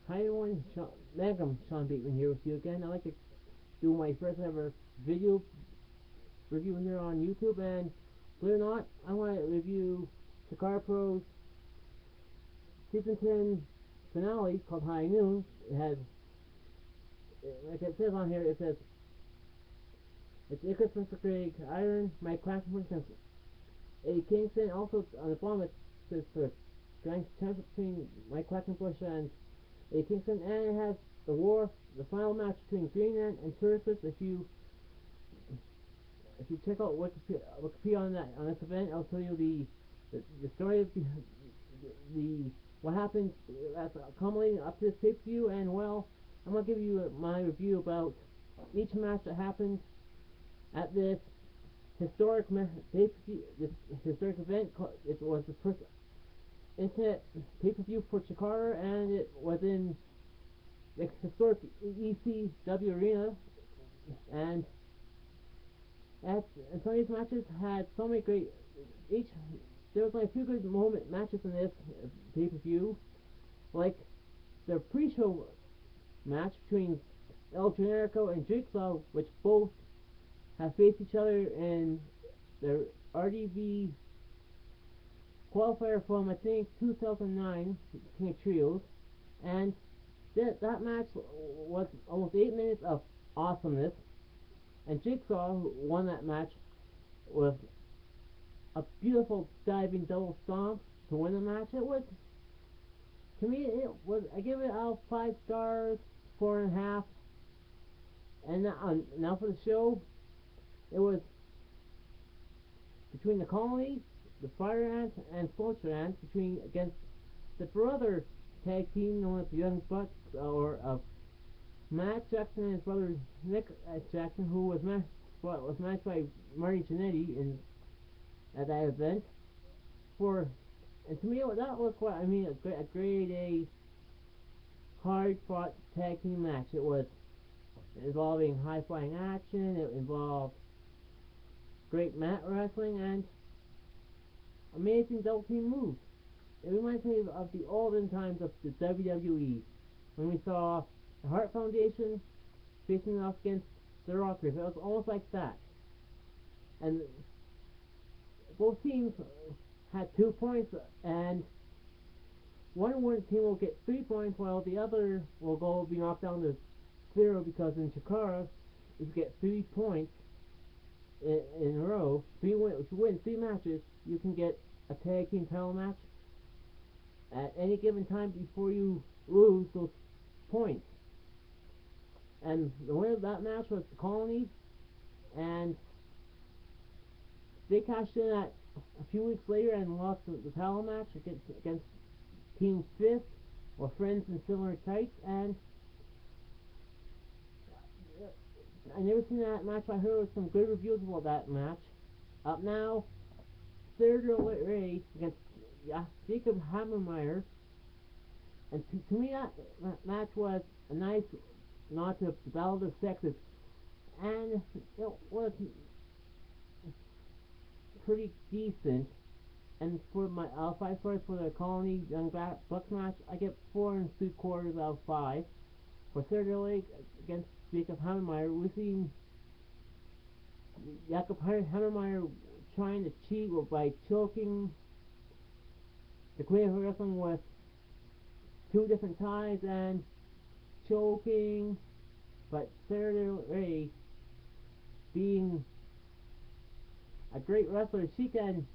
Hi everyone, Sean Bateman here with you again. I'd like to do my first ever video review here on YouTube, and believe it or not, I want to review Chikara Pro's Season 10 finale called High Noon. It has, like it says on here, it says, it's Icarus vs. Greg Iron, Mike Quackenbush against Eddie Kingston. Also, on the bottom it says for Grand Championship between Mike Quackenbush and Eddie Kingston, and it has the final match between Greenland and Tursus. If you check out Wikipedia on this event, I'll tell you the story of the what happened culminating up to this pay-per-view, and well, I'm gonna give you my review about each match that happened at this historic this historic event. It was the first internet pay-per-view for Chikara, and it was in the historic ECW arena, and some of these matches had so many great each there was like a few good matches in this pay-per-view, like the pre-show match between El Generico and Jigsaw, which both have faced each other in the RDV qualifier from I think 2009 King of Trios, and that match was almost 8 minutes of awesomeness, and Jigsaw won that match with a beautiful diving double stomp to win the match. It was, to me, I give it out 5 stars, 4.5. And now for the show, it was between the Colony, the Fire Ants, and Soldier Ants, against the brother tag team known as the Young Bucks, or Matt Jackson and his brother Nick Jackson, who was matched by Marty Jannetty at that event. And to me, that was what I mean, a grade A hard fought tag team match. It was involving high flying action. It involved great mat wrestling and amazing double team moves. It reminds me of the olden times of the WWE, when we saw the Hart Foundation facing off against the Rockers. It was almost like that. And both teams had 2 points, and one team will get 3 points, while the other will be knocked down to 0, because in Chikara, if you get 3 points in a row, if you win 3 matches, you can get a tag team title match at any given time before you lose those points. And the winner of that match was the Colony, and they cashed in at a few weeks later and lost the title match against Team Fifth, or Friends in Similar Tights. And I never seen that match, but I heard some good reviews about that match. Up now, Theodore Ray against Jacob Hammermeyer. And to me, that match was a nice nod to the Battle of the Sexes, and it was pretty decent. And for my 5 stars for the Colony Young Bucks match, I get 4.75 out of 5. For Theodore Ray against Jacob Hammermeyer, we've seen Jacob Hammermeyer trying to cheat by choking the Queen of Wrestling with 2 different ties and choking, but Sarah Ray, being a great wrestler, she can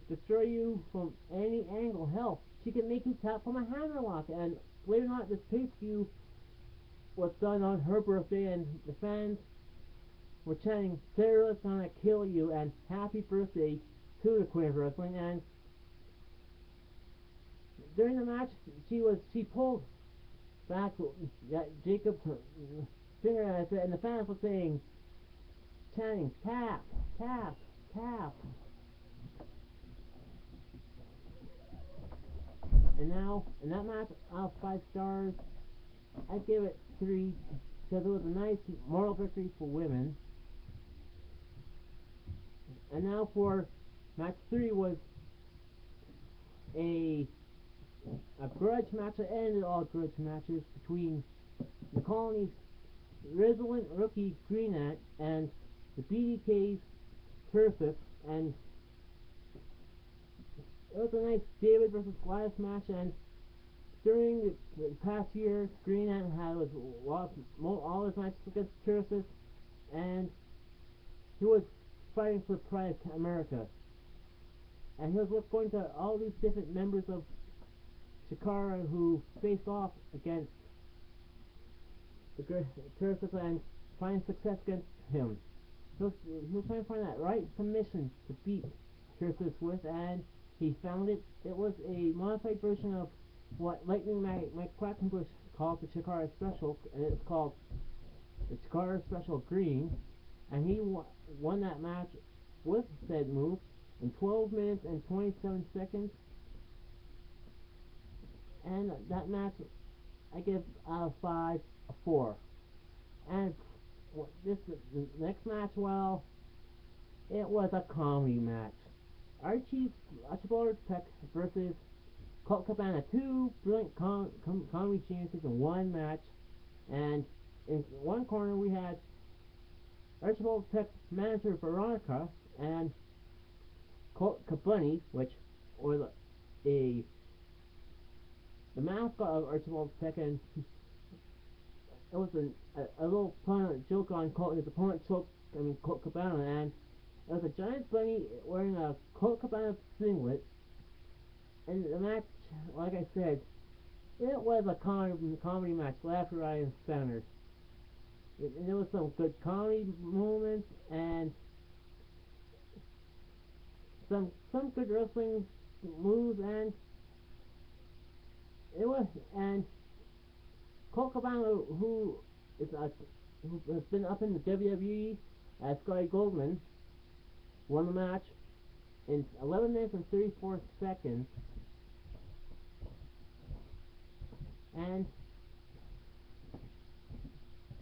destroy you from any angle. Hell, she can make you tap from a hammerlock. And believe it or not, this pay-per-view was done on her birthday, and the fans were chanting, "Sarah's gonna kill you," and happy birthday to the Queen of Wrestling. And during the match, she pulled back Jacob's finger at it, and the fans were chanting, "Tap, tap, tap." And now, in that match, out of 5 stars, I give it 3, because it was a nice moral victory for women. And now for match 3 was a a grudge match that ended all grudge matches between the Colony's resilient rookie Green Ant and the BDK's Turfus, and it was a nice David versus Goliath match. And during the past year, Green Ant had lost all his matches against Turfus, and he was fighting for Pride America. And he was going to all these different members of Chikara who faced off against the Turfus and find success against him. He was trying to find that right submission to beat Turfus with, and he found it. It was a modified version of what Lightning Mike Quackenbush called the Chikara Special, and it's called the Chikara Special Green, and he won that match with said move in 12 minutes and 27 seconds. And that match, I give out of 5 a 4. And the next match, well, it was a comedy match. Archibald Peck versus Colt Cabana, two brilliant comedy geniuses in one match. And in one corner we had Archibald Peck's manager Veronica and Colt Cabunny, which was the mascot of Archibald Peck, and it was a little pun joke on his opponent, Colt Cabana, and it was a giant bunny wearing a Colt Cabana singlet. And the match, like I said, it was a comedy match, left, right, and center. There was some good comedy moments and some good wrestling moves, and Colt Cabana, who has been up in the WWE as Scotty Goldman, won the match in 11 minutes and 34 seconds. And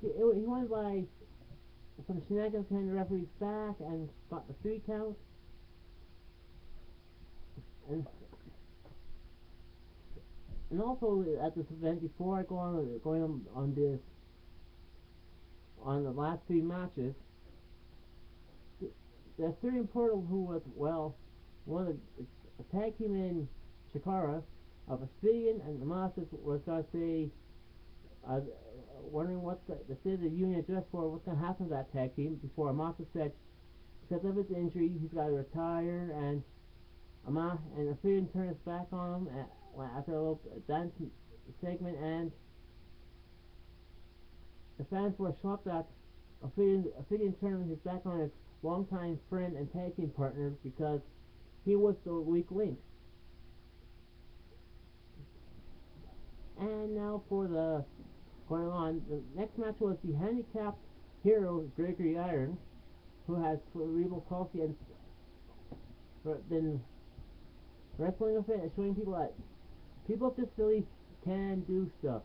he won by some shenanigans behind the referee's back and got the 3 count. And also at this event, before I go on the last 3 matches, the Syrian Portal, who was one of the tag team in Chikara of Asphidian and Amasis, was gonna say, wondering what the state of the union addressed for what's gonna happen to that tag team, before Amasis said because of his injury he's got to retire, and Asphidian turned his back on him after a little dance segment, and the fans were shocked that Asphidian turned his back on his longtime friend and tag team partner because he was the weak link. And now going on, the next match was the handicapped hero Gregory Iron, who has cerebral palsy and been wrestling with it and showing people that people with disabilities can do stuff.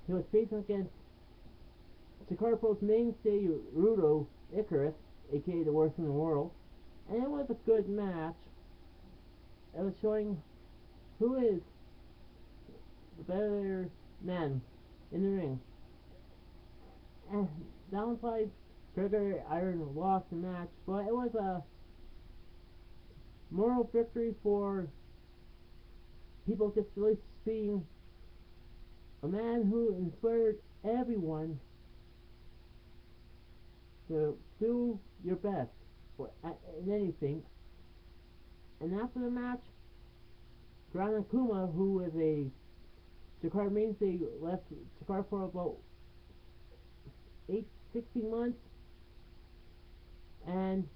He was facing against Chikara Pro's mainstay Rudo Icarus, aka the worst in the world, and it was a good match. It was showing who is the better man in the ring. And downside, Gregory Iron lost the match, but it was a moral victory for people just really seeing a man who inspired everyone to do your best in anything. And after the match, Gran Kuma, who was a Chikara mainstay, left Chikara for about 16 months, and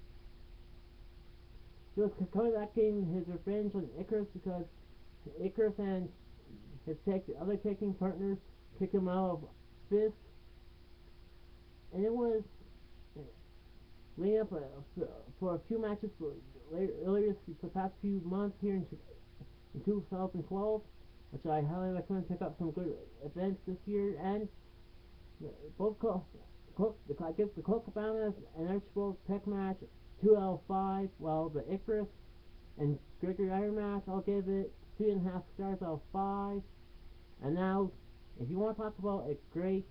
he was coming back getting his revenge on Icarus because Icarus and his other tag team partners kicked him out of Fist, and it was leading up for a few matches earlier the past few months here in 2012, which I highly recommend. Pick up some good events this year, and both I give the Colt Cabana and Archibald Peck match 2 out of 5, while the Icarus and Gregory Iron match I'll give it 3.5 stars out of 5. And now, if you want to talk about a great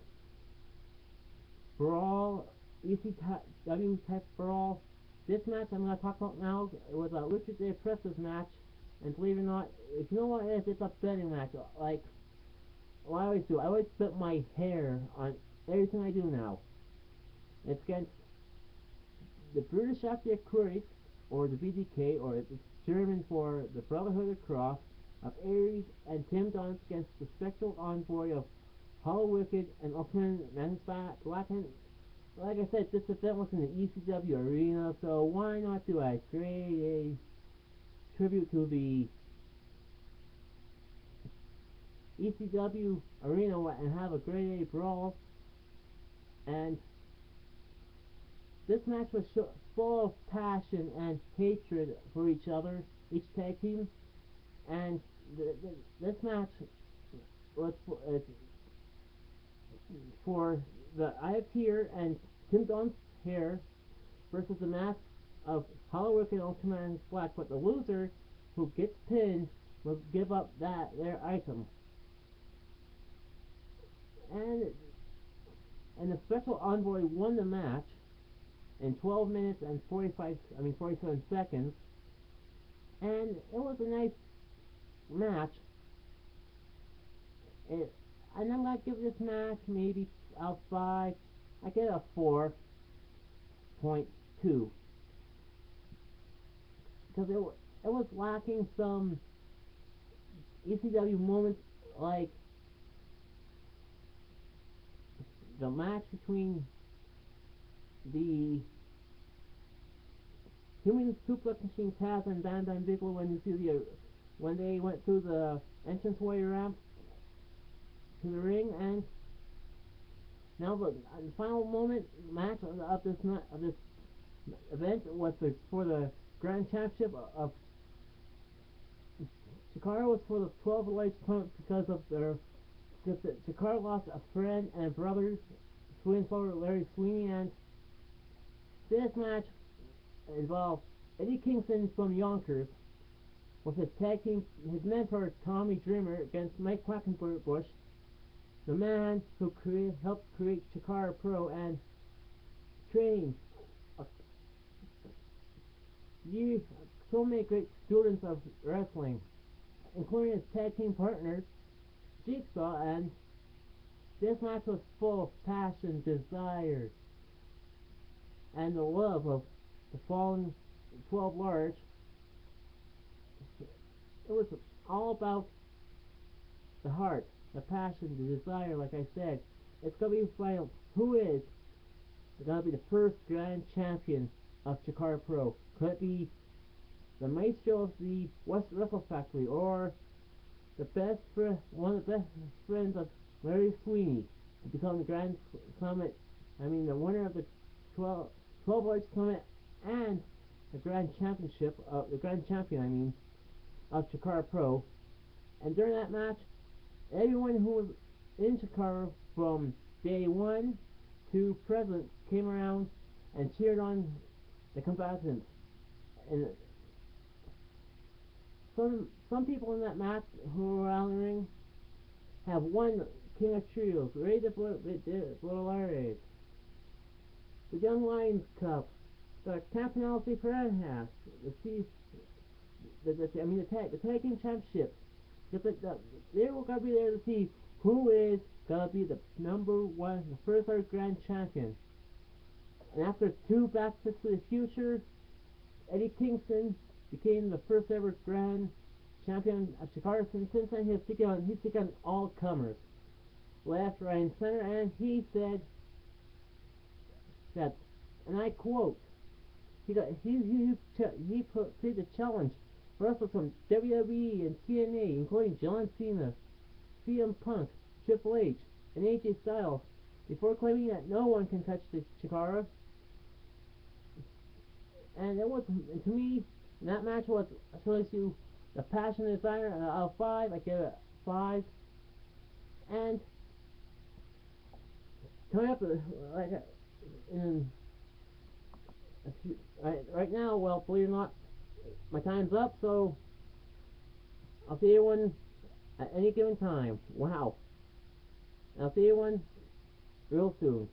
brawl, ECW type brawl, this match I'm going to talk about now was a Richard J. Press's match. And believe it or not, if you know what it is, it's a betting match. Like what I always do, I always bet my hair on everything I do now. It's against the British Active Courage, or the BDK, or it's German for the Brotherhood of the Cross, of Aries and Tim Donst against the Spectral Envoy of Hollow Wicked and Ultimate Black and like I said, this event was in the ECW arena, so why not do a great tribute to the ECW arena and have a grade A brawl. And this match was full of passion and hatred for each other, each tag team. And this match was for the I Have Here and Tim Don's hair versus the mask of Hollow Wicked and Ultraman Black. But the loser who gets pinned will give up their item. And the Special Envoy won the match in 12 minutes and 47 seconds. And it was a nice match. And I'm gonna give this match maybe out of 5. I get a 4.2 because it was lacking some ECW moments like the match between the Human Suplex Machine Taz and Bam Bam Bigelow when they went through the entranceway ramp to the ring. And now the final moment match of this event was for the Grand Championship of Chikara. Was for the 12 Lights Tournament because Chikara lost a friend and brother, twin brother Larry Sweeney. And this match involved Eddie Kingston from Yonkers with his tag team, his mentor Tommy Dreamer against Mike Quackenbush, the man who helped create Chikara Pro and trained so many great students of wrestling, including his tag team partners Jigsaw. And this match was full of passion, desire, and the love of the fallen 12 Large. It was all about the heart, the passion, the desire. Like I said, it's gonna be final. Who is gonna be the first grand champion of Chikara Pro? Could it be the maestro of the West Wrestle Factory, or one of the best friends of Larry Sweeney to become the Grand Summit? The winner of the 12 Large Summit and the Grand Championship of the Grand Champion, of Chikara Pro. And during that match, everyone who was in Chikara from day one to present came around and cheered on the combatants. And some people in that match who were out in the ring have won King of Trios, Ray de Flores, the Young Lions Cup, the Campeonato de Parejas, the tag team championship. They were gonna be there to see who is gonna be the the first ever grand champion. And after 2 Back to the Future, Eddie Kingston became the first ever grand champion of Chikara. Since then, he's taken on all comers, left, right, and center. And he said that, and I quote, he played the challenge wrestlers from WWE and TNA, including John Cena, CM Punk, Triple H, and AJ Styles, before claiming that no one can touch the Chikara. And to me, that match was, shows you the passion and desire. Out of 5, I give it 5. And coming up, right now, well, believe it or not, my time's up, so I'll see everyone at any given time. Wow. I'll see everyone real soon.